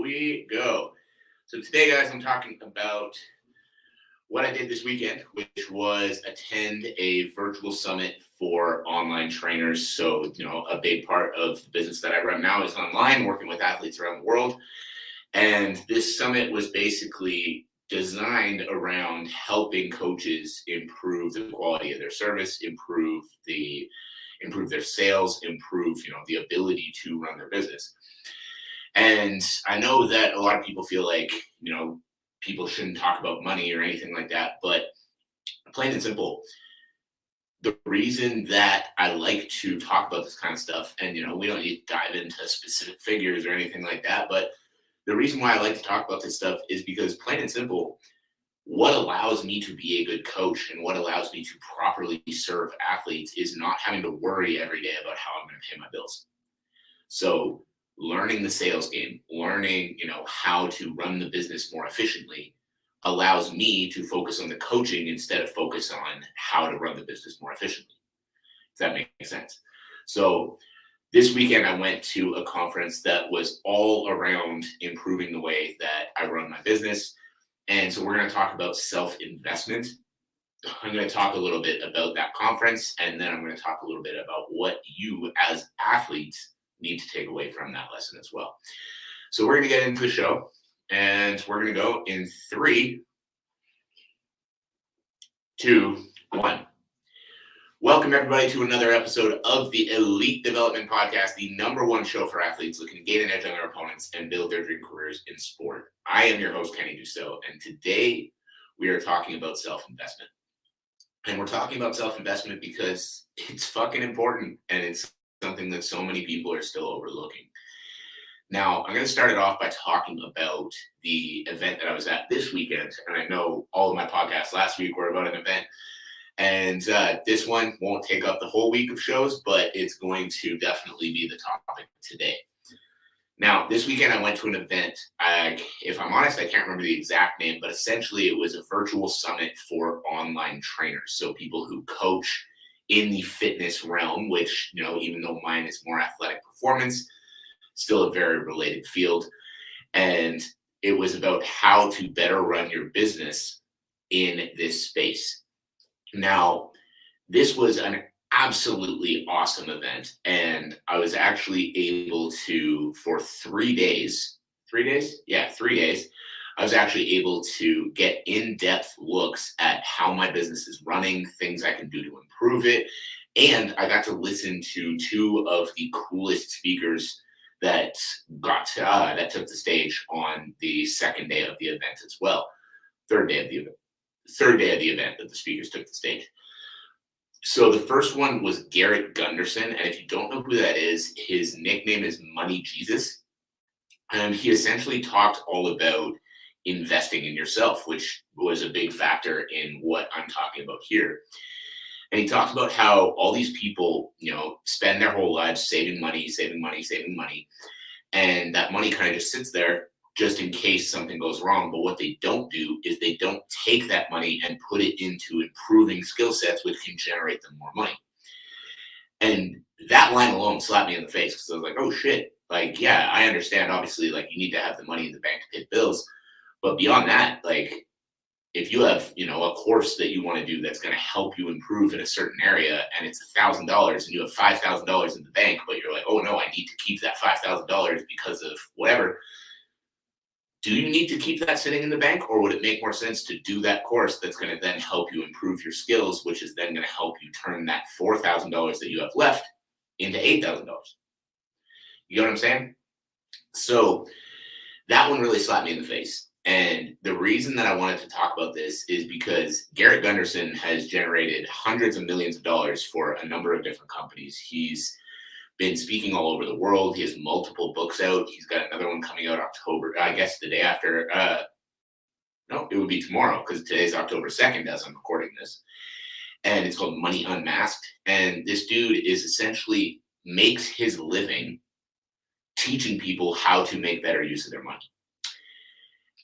we go. So today, guys, I'm talking about what I did this weekend, which was attend a virtual summit for online trainers. So, a big part of the business that I run now is online, working with athletes around the world. And this summit was basically designed around helping coaches improve the quality of their service, improve their sales, improve, the ability to run their business. And I know that a lot of people feel like, people shouldn't talk about money or anything like that, but plain and simple, the reason that I like to talk about this kind of stuff, and, we don't need to dive into specific figures or anything like that, but the reason why I like to talk about this stuff is because, plain and simple, what allows me to be a good coach and what allows me to properly serve athletes is not having to worry every day about how I'm going to pay my bills. So learning the sales game, learning, how to run the business more efficiently allows me to focus on the coaching instead of focus on how to run the business more efficiently. Does that make sense? So this weekend, I went to a conference that was all around improving the way that I run my business. And so we're going to talk about self-investment. I'm going to talk a little bit about that conference, and then I'm going to talk a little bit about what you as athletes need to take away from that lesson as well. So we're going to get into the show, and we're going to go in 3, 2, 1. Welcome, everybody, to another episode of the Elite Development Podcast, the #1 show for athletes looking to gain an edge on their opponents and build their dream careers in sport. I am your host, Kenny Dusseault, and today we are talking about self-investment. And we're talking about self-investment because it's fucking important, and it's something that so many people are still overlooking. Now, I'm going to start it off by talking about the event that I was at this weekend, and I know all of my podcasts last week were about an event. And this one won't take up the whole week of shows, but it's going to definitely be the topic today. Now, this weekend I went to an event. If I'm honest, I can't remember the exact name, but essentially it was a virtual summit for online trainers. So people who coach in the fitness realm, which, even though mine is more athletic performance, still a very related field. And it was about how to better run your business in this space. Now, this was an absolutely awesome event, and I was actually able to, for 3 days, 3 days? Yeah, 3 days, I was actually able to get in-depth looks at how my business is running, things I can do to improve it, and I got to listen to 2 of the coolest speakers that took the stage on the second day of the event as well, third day of the event that the speakers took the stage. So the first one was Garrett Gunderson, and if you don't know who that is, his nickname is Money Jesus, and he essentially talked all about investing in yourself, which was a big factor in what I'm talking about here. And he talked about how all these people, spend their whole lives saving money, and that money kind of just sits there just in case something goes wrong. But what they don't do is they don't take that money and put it into improving skill sets, which can generate them more money. And that line alone slapped me in the face because I was like, oh shit. Like, yeah, I understand. Obviously, like, you need to have the money in the bank to pay bills. But beyond that, like, if you have, a course that you want to do that's going to help you improve in a certain area and it's $1,000 and you have $5,000 in the bank, but you're like, oh no, I need to keep that $5,000 because of whatever. Do you need to keep that sitting in the bank, or would it make more sense to do that course that's going to then help you improve your skills, which is then going to help you turn that $4,000 that you have left into $8,000? You know what I'm saying? So that one really slapped me in the face. And the reason that I wanted to talk about this is because Garrett Gunderson has generated hundreds of millions of dollars for a number of different companies. He's been speaking all over the world. He has multiple books out. He's got another one coming out October, I guess the day after. No, it would be tomorrow because today's October 2nd as I'm recording this. And it's called Money Unmasked. And this dude is essentially makes his living teaching people how to make better use of their money.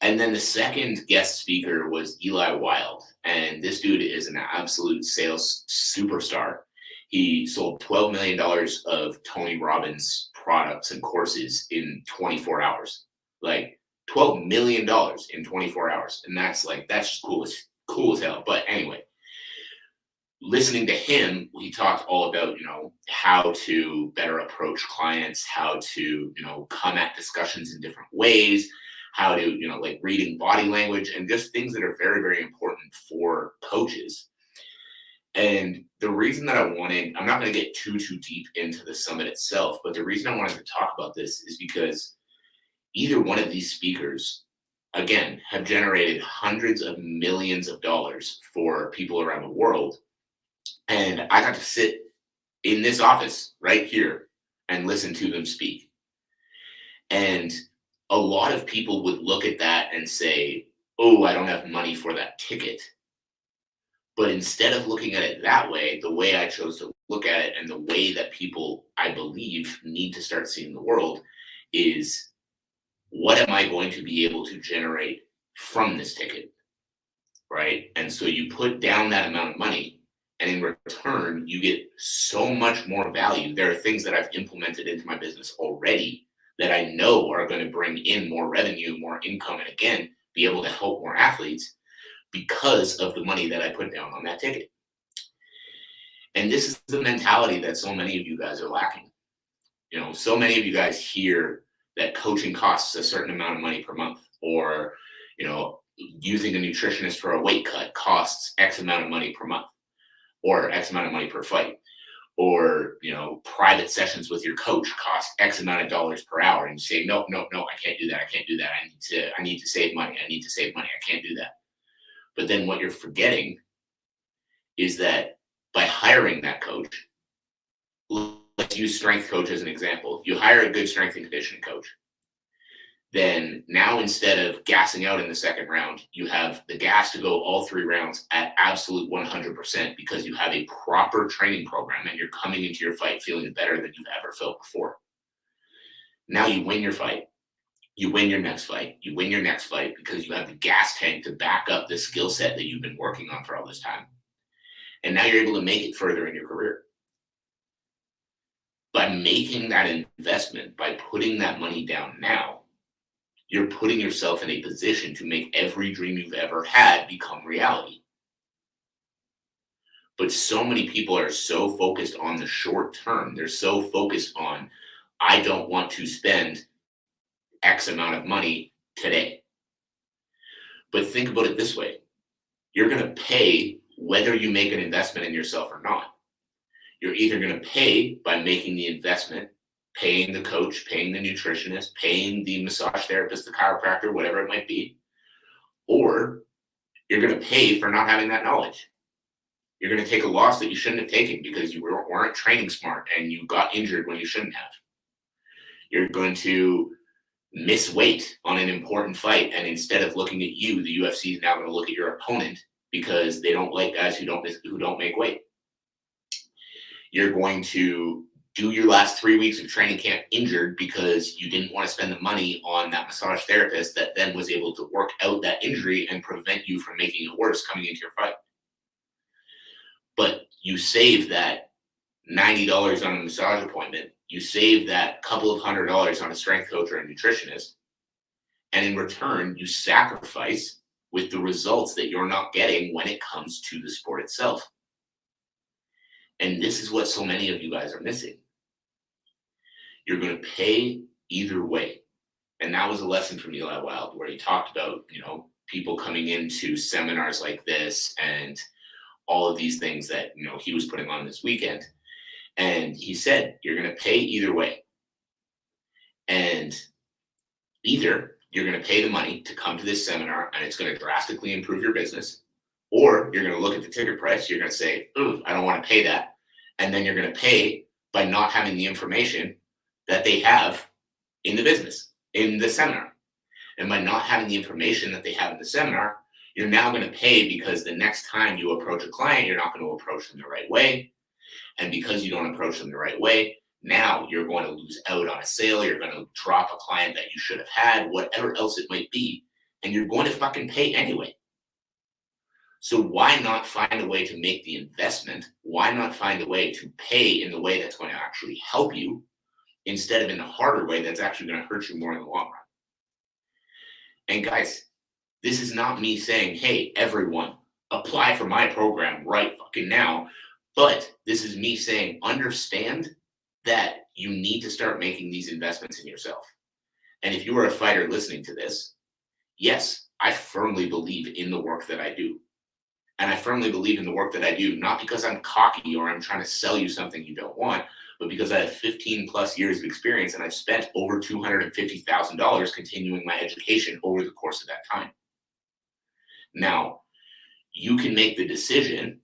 And then the second guest speaker was Eli Wild. And this dude is an absolute sales superstar. He sold $12 million of Tony Robbins products and courses in 24 hours. like $12 million in 24 hours. And that's just cool as hell. But anyway, listening to him, he talked all about, how to better approach clients, how to, come at discussions in different ways, how to, like reading body language and just things that are very, very important for coaches. And the reason that I'm not going to get too deep into the summit itself, but the reason I wanted to talk about this is because either one of these speakers, again, have generated hundreds of millions of dollars for people around the world. And I got to sit in this office right here and listen to them speak. And a lot of people would look at that and say, oh, I don't have money for that ticket. But instead of looking at it that way, the way I chose to look at it and the way that people, I believe, need to start seeing the world is, what am I going to be able to generate from this ticket, right? And so you put down that amount of money, and in return, you get so much more value. There are things that I've implemented into my business already that I know are going to bring in more revenue, more income, and again, be able to help more athletes because of the money that I put down on that ticket. And this is the mentality that so many of you guys are lacking. So many of you guys hear that coaching costs a certain amount of money per month, or, using a nutritionist for a weight cut costs X amount of money per month, or X amount of money per fight, or, private sessions with your coach cost X amount of dollars per hour. And you say, no, I can't do that. I need to save money. I can't do that. But then what you're forgetting is that by hiring that coach, let's use strength coach as an example. If you hire a good strength and conditioning coach, then now instead of gassing out in the second round, you have the gas to go all 3 rounds at absolute 100% because you have a proper training program and you're coming into your fight feeling better than you've ever felt before. Now you win your fight. You win your next fight. You win your next fight because you have the gas tank to back up the skill set that you've been working on for all this time. And now you're able to make it further in your career. By making that investment, by putting that money down now, you're putting yourself in a position to make every dream you've ever had become reality. But so many people are so focused on the short term. They're so focused on, I don't want to spend X amount of money today. But think about it this way. You're going to pay whether you make an investment in yourself or not. You're either going to pay by making the investment, paying the coach, paying the nutritionist, paying the massage therapist, the chiropractor, whatever it might be, or you're going to pay for not having that knowledge. You're going to take a loss that you shouldn't have taken because you weren't training smart and you got injured when you shouldn't have. You're going to miss weight on an important fight, and instead of looking at you, the UFC is now going to look at your opponent because they don't like guys who don't make weight. You're going to do your last 3 weeks of training camp injured because you didn't want to spend the money on that massage therapist that then was able to work out that injury and prevent you from making it worse coming into your fight. But you save that $90 on a massage appointment, you save that couple of $100 on a strength coach or a nutritionist, and in return, you sacrifice with the results that you're not getting when it comes to the sport itself. And this is what so many of you guys are missing. You're going to pay either way. And that was a lesson from Eli Wild, where he talked about, people coming into seminars like this and all of these things that, he was putting on this weekend. And he said, you're going to pay either way. And either you're going to pay the money to come to this seminar and it's going to drastically improve your business, or you're going to look at the ticket price. You're going to say, ooh, I don't want to pay that. And then you're going to pay by not having the information that they have in the business, in the seminar. And by not having the information that they have in the seminar, you're now going to pay because the next time you approach a client, you're not going to approach them the right way. And because you don't approach them the right way, now you're going to lose out on a sale. You're going to drop a client that you should have had, whatever else it might be. And you're going to fucking pay anyway. So why not find a way to make the investment? Why not find a way to pay in the way that's going to actually help you instead of in the harder way that's actually going to hurt you more in the long run? And guys, this is not me saying, hey, everyone, apply for my program right fucking now. But this is me saying, understand that you need to start making these investments in yourself. And if you are a fighter listening to this, yes, I firmly believe in the work that I do. And I firmly believe in the work that I do, not because I'm cocky or I'm trying to sell you something you don't want, but because I have 15 plus years of experience and I've spent over $250,000 continuing my education over the course of that time. Now, you can make the decision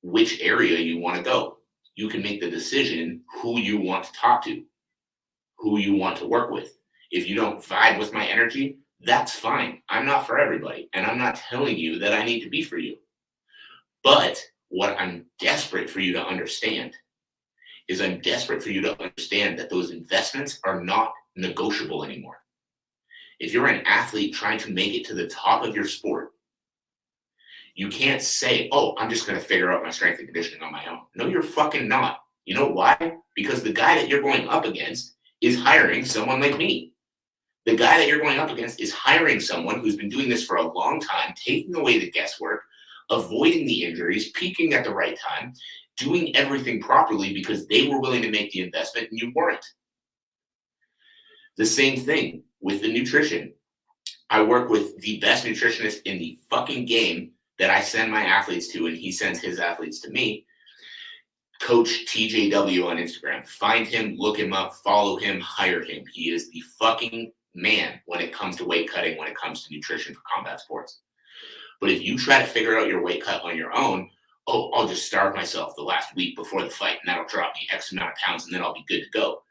which area you want to go. You can make the decision who you want to talk to, who you want to work with. If you don't vibe with my energy, that's fine. I'm not for everybody. And I'm not telling you that I need to be for you. But what I'm desperate for you to understand is I'm desperate for you to understand that those investments are not negotiable anymore. If you're an athlete trying to make it to the top of your sport, you can't say, oh, I'm just going to figure out my strength and conditioning on my own. No, you're fucking not. You know why? Because the guy that you're going up against is hiring someone like me. The guy that you're going up against is hiring someone who's been doing this for a long time, taking away the guesswork, avoiding the injuries, peaking at the right time, doing everything properly because they were willing to make the investment and you weren't. The same thing with the nutrition. I work with the best nutritionist in the fucking game that I send my athletes to, and he sends his athletes to me. Coach TJW on Instagram. Find him, look him up, follow him, hire him. He is the fucking man when it comes to weight cutting, when it comes to nutrition for combat sports. But if you try to figure out your weight cut on your own, oh, I'll just starve myself the last week before the fight, and that'll drop me X amount of pounds, and then I'll be good to go.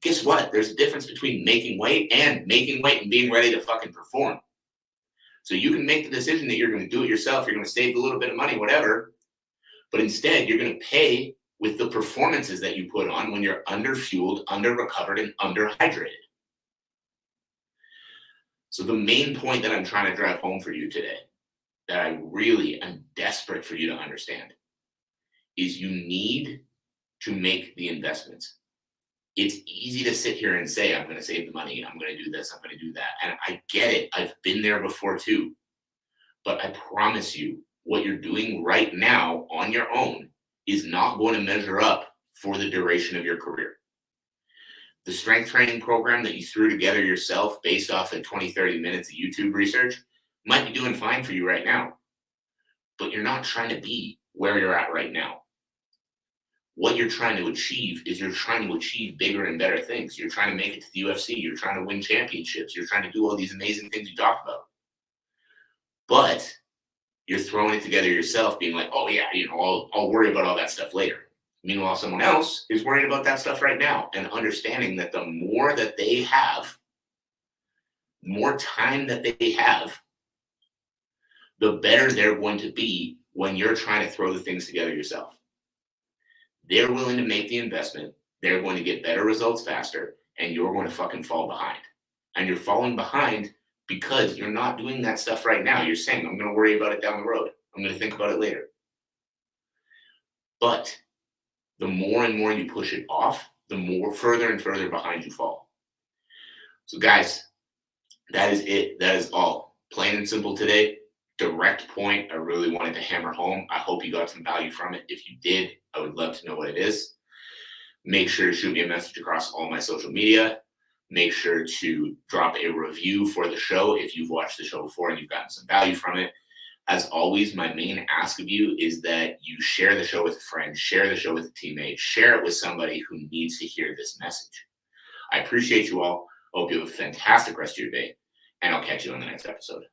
Guess what? There's a difference between making weight and being ready to fucking perform. So you can make the decision that you're going to do it yourself. You're going to save a little bit of money, whatever. But instead, you're going to pay with the performances that you put on when you're under-fueled, under-recovered, and under-hydrated. So the main point that I'm trying to drive home for you today, that I really am desperate for you to understand, is you need to make the investments. It's easy to sit here and say, I'm going to save the money, I'm going to do this, I'm going to do that. And I get it. I've been there before too. But I promise you, what you're doing right now on your own is not going to measure up for the duration of your career. The strength training program that you threw together yourself based off of 20, 30 minutes of YouTube research might be doing fine for you right now. But you're not trying to be where you're at right now. What you're trying to achieve is you're trying to achieve bigger and better things. You're trying to make it to the UFC. You're trying to win championships. You're trying to do all these amazing things you talked about. But you're throwing it together yourself, being like, oh yeah, I'll worry about all that stuff later. Meanwhile, someone else is worried about that stuff right now and understanding that the more that they have, more time that they have, the better they're going to be when you're trying to throw the things together yourself. They're willing to make the investment. They're going to get better results faster, and you're going to fucking fall behind. And you're falling behind because you're not doing that stuff right now. You're saying, I'm going to worry about it down the road. I'm going to think about it later. But the more and more you push it off, the more further and further behind you fall. So guys, that is it. That is all. Plain and simple today. Direct point I really wanted to hammer home. I hope you got some value from it. If you did, I would love to know what it is. Make sure to shoot me a message across all my social media. Make sure to drop a review for the show if you've watched the show before and you've gotten some value from it. As always, my main ask of you is that you share the show with a friend, share the show with a teammate, share it with somebody who needs to hear this message. I appreciate you all. Hope you have a fantastic rest of your day, and I'll catch you on the next episode.